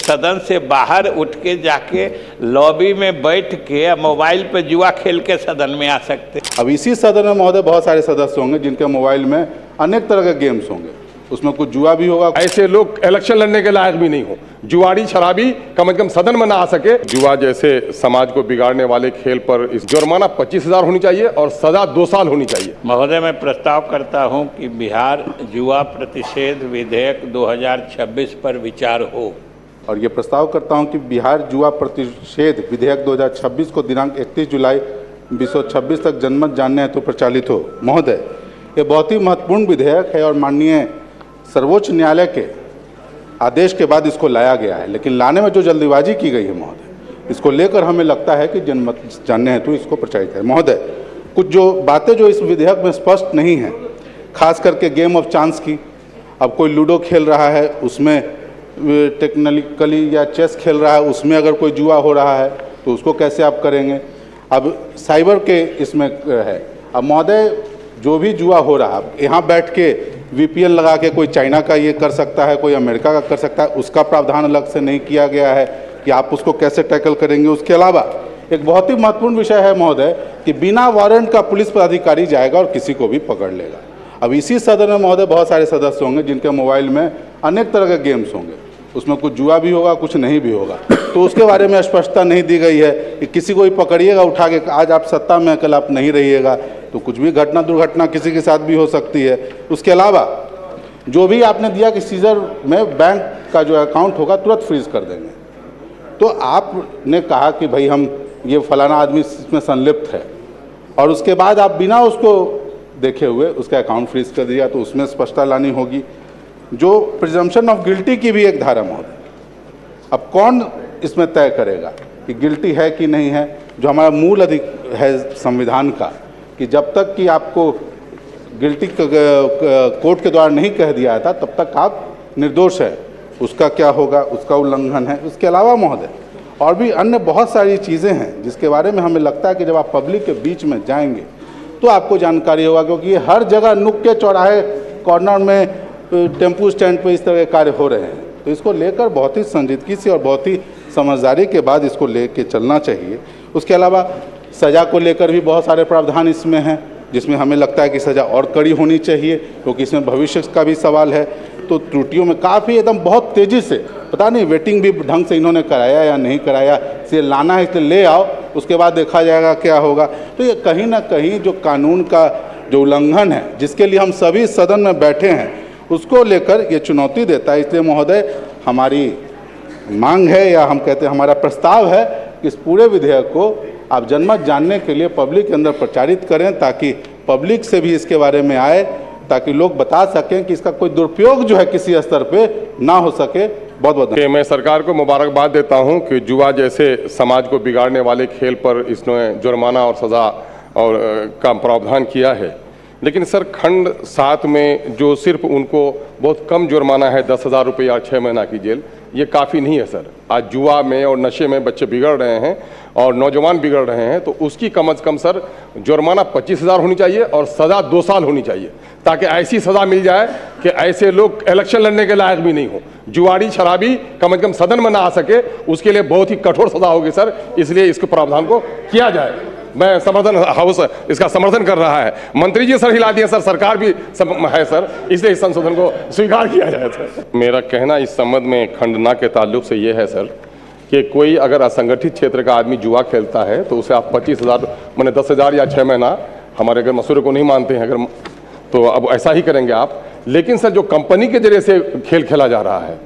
सदन से बाहर उठ के जाके लॉबी में बैठ के मोबाइल पे जुआ खेल के सदन में आ सकते। अब इसी सदन में महोदय बहुत सारे सदस्य होंगे जिनके मोबाइल में अनेक तरह के गेम्स होंगे, उसमें कुछ जुआ भी होगा। ऐसे लोग इलेक्शन लड़ने के लायक भी नहीं हो, जुआड़ी शराबी कम से कम सदन में ना आ सके। जुआ जैसे समाज को बिगाड़ने वाले खेल पर इस जुर्माना 25,000 होनी चाहिए और सजा 2 साल होनी चाहिए। महोदय, मैं प्रस्ताव करता हूं कि बिहार जुआ प्रतिषेध विधेयक 2026 पर विचार हो। और ये प्रस्ताव करता हूं कि बिहार जुआ प्रतिषेध विधेयक 2026 को दिनांक 31 जुलाई 2026 तक जनमत जानने हेतु प्रचालित हो। महोदय, ये बहुत ही महत्वपूर्ण विधेयक है और माननीय सर्वोच्च न्यायालय के आदेश के बाद इसको लाया गया है, लेकिन लाने में जो जल्दीबाजी की गई है महोदय, इसको लेकर हमें लगता है कि जनमत जानने हेतु इसको प्रचारित है। महोदय, कुछ जो बातें जो इस विधेयक में स्पष्ट नहीं हैं, खास करके गेम ऑफ चांस की। अब कोई लूडो खेल रहा है, उसमें टेक्निकली या चेस खेल रहा है, उसमें अगर कोई जुआ हो रहा है तो उसको कैसे आप करेंगे। अब साइबर के इसमें है। अब महोदय, जो भी जुआ हो रहा है, यहाँ बैठ के VPN लगा के कोई चाइना का ये कर सकता है, कोई अमेरिका का कर सकता है, उसका प्रावधान अलग से नहीं किया गया है कि आप उसको कैसे टैकल करेंगे। उसके अलावा एक बहुत ही महत्वपूर्ण विषय है महोदय कि बिना वारंट का पुलिस पदाधिकारी जाएगा और किसी को भी पकड़ लेगा। अब इसी सदन में महोदय बहुत सारे सदस्य होंगे जिनके मोबाइल में अनेक तरह के गेम्स होंगे, उसमें कुछ जुआ भी होगा, कुछ नहीं भी होगा, तो उसके बारे में स्पष्टता नहीं दी गई है कि किसी को भी पकड़िएगा उठा के, आज आप सत्ता में, कल आप नहीं रहिएगा, तो कुछ भी घटना दुर्घटना किसी के साथ भी हो सकती है। उसके अलावा जो भी आपने दिया कि सीजर में बैंक का जो अकाउंट होगा तुरंत फ्रीज कर देंगे, तो आपने कहा कि भाई हम ये फलाना आदमी इसमें संलिप्त है और उसके बाद आप बिना उसको देखे हुए उसका अकाउंट फ्रीज कर दिया, तो उसमें स्पष्टता लानी होगी। जो प्रिजम्पशन ऑफ गिल्टी की भी एक धारा महोदय, अब कौन इसमें तय करेगा कि गिल्टी है कि नहीं है। जो हमारा मूल अधिकार है संविधान का कि जब तक कि आपको गिल्टी कोर्ट के द्वारा नहीं कह दिया था तब तक आप निर्दोष है, उसका क्या होगा, उसका उल्लंघन है। उसके अलावा महोदय और भी अन्य बहुत सारी चीज़ें हैं जिसके बारे में हमें लगता है कि जब आप पब्लिक के बीच में जाएंगे तो आपको जानकारी होगा, क्योंकि ये हर जगह नुक के चौराहे कॉर्नर में टेम्पू स्टैंड पे इस तरह के कार्य हो रहे हैं। तो इसको लेकर बहुत ही संजीदगी से और बहुत ही समझदारी के बाद इसको लेके चलना चाहिए। उसके अलावा सज़ा को लेकर भी बहुत सारे प्रावधान इसमें हैं जिसमें हमें लगता है कि सज़ा और कड़ी होनी चाहिए, क्योंकि इसमें भविष्य का भी सवाल है। तो त्रुटियों में काफ़ी एकदम बहुत तेज़ी से, पता नहीं वेटिंग भी ढंग से इन्होंने कराया या नहीं कराया, इसे लाना है इसलिए ले आओ, उसके बाद देखा जाएगा क्या होगा। तो ये कहीं ना कहीं जो कानून का जो उल्लंघन है जिसके लिए हम सभी सदन में बैठे हैं उसको लेकर ये चुनौती देता है। इसलिए महोदय हमारी मांग है या हम कहते हैं हमारा प्रस्ताव है कि इस पूरे विधेयक को आप जनमत जानने के लिए पब्लिक के अंदर प्रचारित करें, ताकि पब्लिक से भी इसके बारे में आए, ताकि लोग बता सकें कि इसका कोई दुरुपयोग जो है किसी स्तर पे ना हो सके। बहुत बहुत मैं सरकार को मुबारकबाद देता हूं कि जुआ जैसे समाज को बिगाड़ने वाले खेल पर इसने जुर्माना और सज़ा और का प्रावधान किया है। लेकिन सर खंड 7 में जो सिर्फ उनको बहुत कम जुर्माना है 10,000 रुपये और 6 महीना की जेल, ये काफ़ी नहीं है सर। आज जुआ में और नशे में बच्चे बिगड़ रहे हैं और नौजवान बिगड़ रहे हैं, तो उसकी कम से कम सर जुर्माना 25,000 होनी चाहिए और सज़ा 2 साल होनी चाहिए, ताकि ऐसी सज़ा मिल जाए कि ऐसे लोग इलेक्शन लड़ने के लायक भी नहीं हो, जुआड़ी शराबी कम से कम सदन में ना आ सके। उसके लिए बहुत ही कठोर सज़ा होगी सर, इसलिए इसके प्रावधान को किया जाए। मैं समर्थन हाउस इसका समर्थन कर रहा है, मंत्री जी सर हिला दिए सर, सरकार भी है सर, इसलिए इस संशोधन को स्वीकार किया जाए सर। मेरा कहना इस संबंध में खंडना के ताल्लुक से ये है सर कि कोई अगर असंगठित क्षेत्र का आदमी जुआ खेलता है तो उसे आप 25,000 मैंने 10,000 या 6 महीना, हमारे अगर मसूरे को नहीं मानते हैं अगर, तो अब ऐसा ही करेंगे आप। लेकिन सर जो कंपनी के जरिए से खेल खेला जा रहा है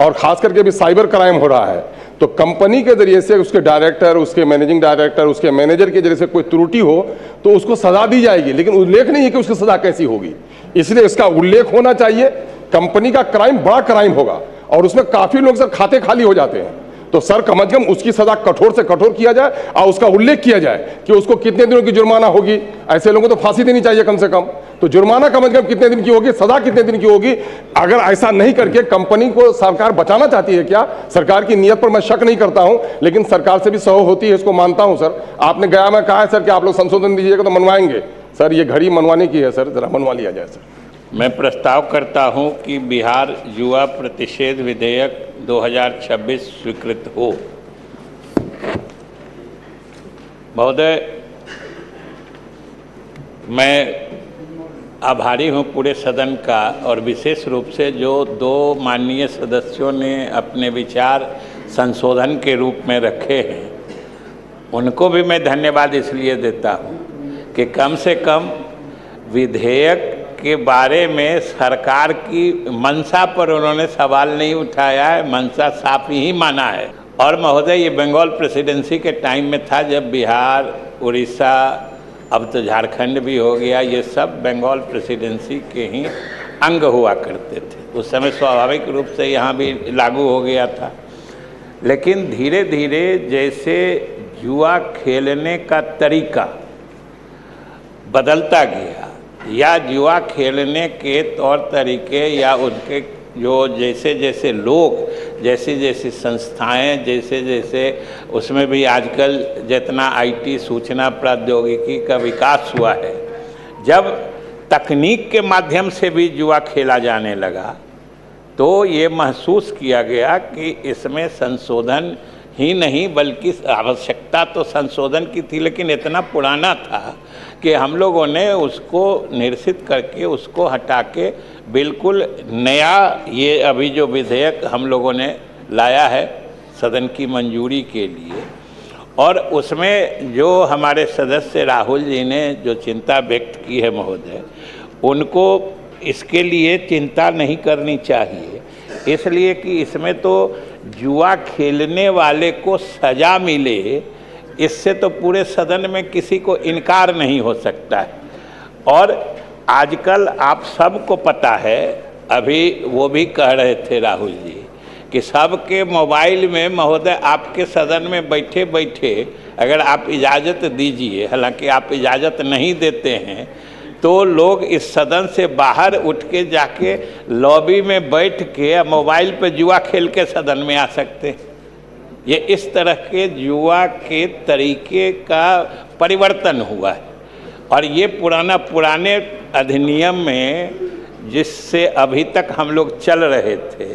और खास करके भी साइबर क्राइम हो रहा है, तो कंपनी के जरिए से उसके डायरेक्टर, उसके मैनेजिंग डायरेक्टर, उसके मैनेजर के जरिए से कोई त्रुटि हो तो उसको सजा दी जाएगी, लेकिन उल्लेख नहीं है कि उसकी सजा कैसी होगी। इसलिए इसका उल्लेख होना चाहिए। कंपनी का क्राइम बड़ा क्राइम होगा और उसमें काफी लोग सर खाते खाली हो जाते हैं, तो सर कम से कम उसकी सजा कठोर से कठोर किया जाए और उसका उल्लेख किया जाए कि उसको कितने दिनों की जुर्माना होगी। ऐसे लोगों को तो फांसी देनी चाहिए कम से कम, तो जुर्माना कम से कम कितने दिन की होगी, सजा कितने दिन की होगी। अगर ऐसा नहीं करके कंपनी को सरकार बचाना चाहती है क्या, सरकार की नीयत पर मैं शक नहीं करता हूं, लेकिन सरकार से भी सहो होती है, इसको मानता हूं सर। आपने गया में कहा है सर कि आप लोग संशोधन दीजिएगा तो मनवाएंगे सर, ये घड़ी मनवाने की है सर, जरा मनवा लिया जाए सर। मैं प्रस्ताव करता हूं कि बिहार युवा प्रतिषेध विधेयक 2026 स्वीकृत हो। महोदय, मैं आभारी हूं पूरे सदन का, और विशेष रूप से जो दो माननीय सदस्यों ने अपने विचार संशोधन के रूप में रखे हैं, उनको भी मैं धन्यवाद इसलिए देता हूं कि कम से कम विधेयक के बारे में सरकार की मंशा पर उन्होंने सवाल नहीं उठाया है, मंशा साफ ही माना है। और महोदय, ये बंगाल प्रेसिडेंसी के टाइम में था जब बिहार, उड़ीसा, अब तो झारखंड भी हो गया, ये सब बंगाल प्रेसिडेंसी के ही अंग हुआ करते थे। उस समय स्वाभाविक रूप से यहाँ भी लागू हो गया था। लेकिन धीरे धीरे जैसे जुआ खेलने का तरीका बदलता गया, या जुआ खेलने के तौर तरीके, या उनके जो जैसे जैसे लोग, जैसी जैसी संस्थाएं, जैसे जैसे उसमें भी आजकल जितना आईटी सूचना प्रौद्योगिकी का विकास हुआ है, जब तकनीक के माध्यम से भी जुआ खेला जाने लगा, तो ये महसूस किया गया कि इसमें संशोधन ही नहीं बल्कि आवश्यकता तो संशोधन की थी, लेकिन इतना पुराना था कि हम लोगों ने उसको निरसित करके, उसको हटा के बिल्कुल नया ये अभी जो विधेयक हम लोगों ने लाया है सदन की मंजूरी के लिए, और उसमें जो हमारे सदस्य राहुल जी ने जो चिंता व्यक्त की है महोदय, उनको इसके लिए चिंता नहीं करनी चाहिए, इसलिए कि इसमें तो जुआ खेलने वाले को सज़ा मिले, इससे तो पूरे सदन में किसी को इनकार नहीं हो सकता है। और आजकल आप सबको पता है, अभी वो भी कह रहे थे राहुल जी, कि सबके मोबाइल में महोदय आपके सदन में बैठे बैठे अगर आप इजाज़त दीजिए, हालांकि आप इजाज़त नहीं देते हैं, तो लोग इस सदन से बाहर उठ के जाके लॉबी में बैठ के मोबाइल पे जुआ खेल के सदन में आ सकते हैं। ये इस तरह के जुआ के तरीके का परिवर्तन हुआ है, और ये पुराने अधिनियम में जिससे अभी तक हम लोग चल रहे थे।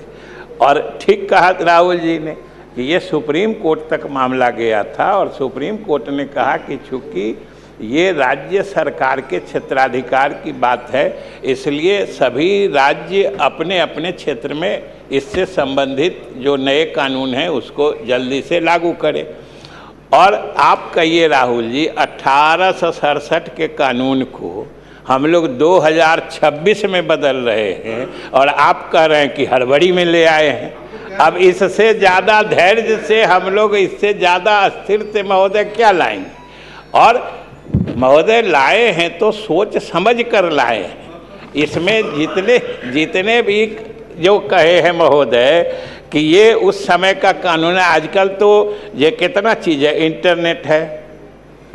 और ठीक कहा राहुल जी ने कि ये सुप्रीम कोर्ट तक मामला गया था, और सुप्रीम कोर्ट ने कहा कि चूँकि ये राज्य सरकार के क्षेत्राधिकार की बात है, इसलिए सभी राज्य अपने अपने क्षेत्र में इससे संबंधित जो नए कानून हैं उसको जल्दी से लागू करें। और आप कहिए राहुल जी, 1867 के कानून को हम लोग 2026 में बदल रहे हैं, और आप कह रहे हैं कि हड़बड़ी में ले आए हैं। अब इससे ज़्यादा धैर्य से हम लोग, इससे ज़्यादा स्थिर से महोदय क्या लाएंगे? और महोदय लाए हैं तो सोच समझ कर लाए हैं। इसमें जितने भी जो कहे हैं महोदय कि ये उस समय का कानून है, आजकल तो ये कितना चीज़ है, इंटरनेट है,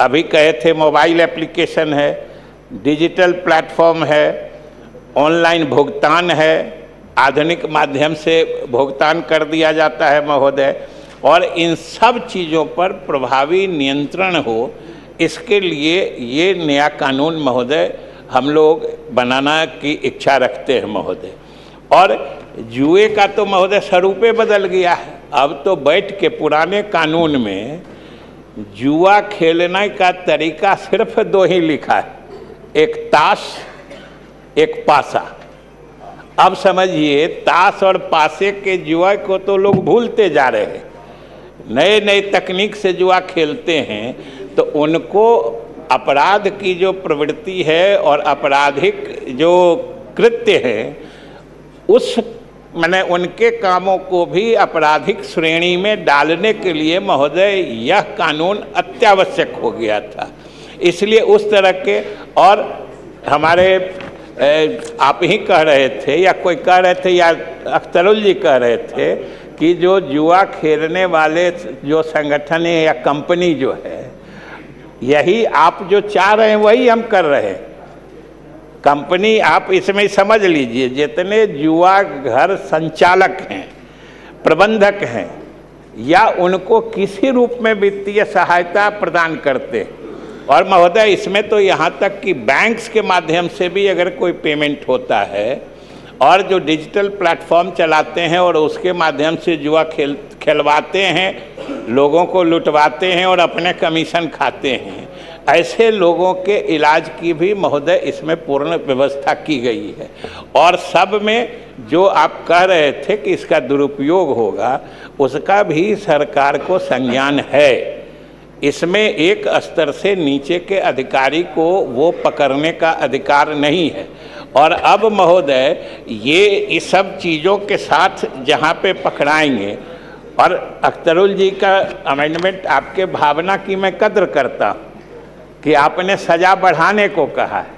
अभी कहे थे मोबाइल एप्लीकेशन है, डिजिटल प्लेटफॉर्म है, ऑनलाइन भुगतान है, आधुनिक माध्यम से भुगतान कर दिया जाता है महोदय। और इन सब चीज़ों पर प्रभावी नियंत्रण हो, इसके लिए ये नया कानून महोदय हम लोग बनाना की इच्छा रखते हैं महोदय। और जुए का तो महोदय स्वरूपे बदल गया है। अब तो बैठ के पुराने कानून में जुआ खेलने का तरीका सिर्फ दो ही लिखा है, एक ताश, एक पासा। अब समझिए, ताश और पासे के जुआ को तो लोग भूलते जा रहे हैं, नए नए तकनीक से जुआ खेलते हैं, तो उनको अपराध की जो प्रवृत्ति है और आपराधिक जो कृत्य है, उस मैंने उनके कामों को भी आपराधिक श्रेणी में डालने के लिए महोदय यह कानून अत्यावश्यक हो गया था। इसलिए उस तरह के, और हमारे आप ही कह रहे थे, या कोई कह रहे थे, या अख्तरुल जी कह रहे थे कि जो जुआ खेलने वाले जो संगठन है या कंपनी जो है, यही आप जो चाह रहे हैं वही हम कर रहे हैं। कंपनी, आप इसमें समझ लीजिए, जितने जुआ घर संचालक हैं, प्रबंधक हैं, या उनको किसी रूप में वित्तीय सहायता प्रदान करते हैं, और महोदय इसमें तो यहाँ तक कि बैंक्स के माध्यम से भी अगर कोई पेमेंट होता है और जो डिजिटल प्लेटफॉर्म चलाते हैं और उसके माध्यम से जुआ खेलवाते हैं, लोगों को लुटवाते हैं और अपने कमीशन खाते हैं, ऐसे लोगों के इलाज की भी महोदय इसमें पूर्ण व्यवस्था की गई है। और सब में जो आप कह रहे थे कि इसका दुरुपयोग होगा, उसका भी सरकार को संज्ञान है। इसमें एक स्तर से नीचे के अधिकारी को वो पकड़ने का अधिकार नहीं है। और अब महोदय ये इस सब चीज़ों के साथ जहाँ पे पकड़ाएंगे, और अख्तरुल जी का अमेंडमेंट आपके भावना की मैं कद्र करता हूँ कि आपने सज़ा बढ़ाने को कहा है,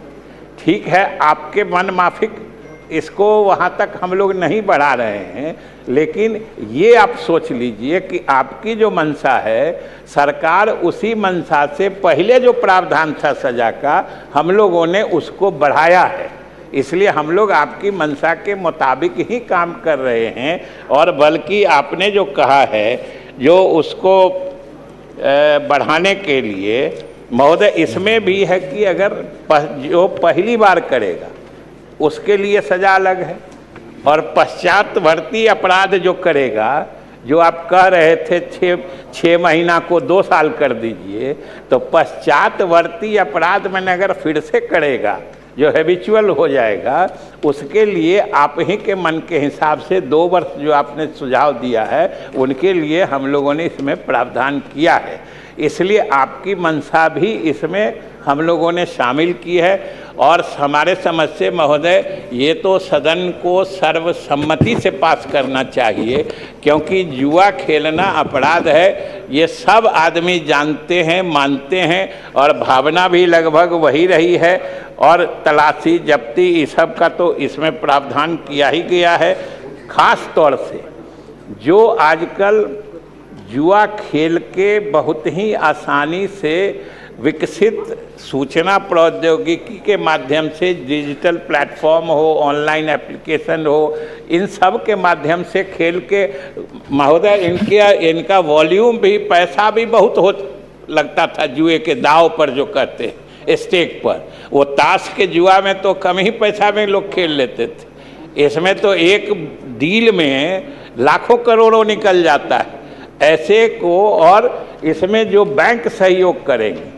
ठीक है, आपके मन माफिक इसको वहाँ तक हम लोग नहीं बढ़ा रहे हैं, लेकिन ये आप सोच लीजिए कि आपकी जो मंशा है, सरकार उसी मंशा से पहले जो प्रावधान था सज़ा का, हम लोगों ने उसको बढ़ाया है। इसलिए हम लोग आपकी मंशा के मुताबिक ही काम कर रहे हैं। और बल्कि आपने जो कहा है जो उसको बढ़ाने के लिए महोदय, इसमें भी है कि अगर जो पहली बार करेगा उसके लिए सज़ा अलग है, और पश्चातवर्ती अपराध जो करेगा, जो आप कह रहे थे 6 महीना को 2 साल कर दीजिए, तो पश्चातवर्ती अपराध में अगर फिर से करेगा, जो हैबिचुअल हो जाएगा, उसके लिए आप ही के मन के हिसाब से 2 वर्ष जो आपने सुझाव दिया है, उनके लिए हम लोगों ने इसमें प्रावधान किया है। इसलिए आपकी मंशा भी इसमें हम लोगों ने शामिल की है। और हमारे समझ से महोदय ये तो सदन को सर्वसम्मति से पास करना चाहिए, क्योंकि जुआ खेलना अपराध है, ये सब आदमी जानते हैं, मानते हैं, और भावना भी लगभग वही रही है। और तलाशी जब्ती इस सब का तो इसमें प्रावधान किया ही गया है। खास तौर से जो आजकल जुआ खेल के बहुत ही आसानी से विकसित सूचना प्रौद्योगिकी के माध्यम से डिजिटल प्लेटफॉर्म हो, ऑनलाइन एप्लीकेशन हो, इन सब के माध्यम से खेल के महोदय इनका वॉल्यूम भी, पैसा भी बहुत हो लगता था जुए के दाव पर जो करते हैं स्टेक पर। वो ताश के जुआ में तो कम ही पैसा में लोग खेल लेते थे, इसमें तो एक डील में लाखों करोड़ों निकल जाता है ऐसे को। और इसमें जो बैंक सहयोग करेंगे,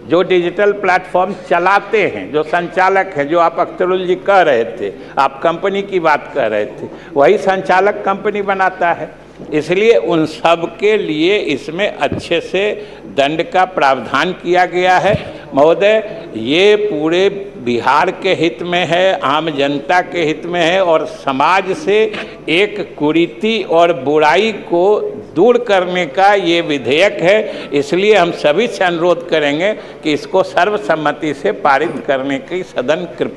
जो डिजिटल प्लेटफॉर्म चलाते हैं, जो संचालक हैं, जो आप अख्तरुल जी कह रहे थे, आप कंपनी की बात कर रहे थे, वही संचालक कंपनी बनाता है। इसलिए उन सब के लिए इसमें अच्छे से दंड का प्रावधान किया गया है। महोदय ये पूरे बिहार के हित में है, आम जनता के हित में है, और समाज से एक कुरीति और बुराई को दूर करने का ये विधेयक है। इसलिए हम सभी से अनुरोध करेंगे कि इसको सर्वसम्मति से पारित करने की सदन कृपया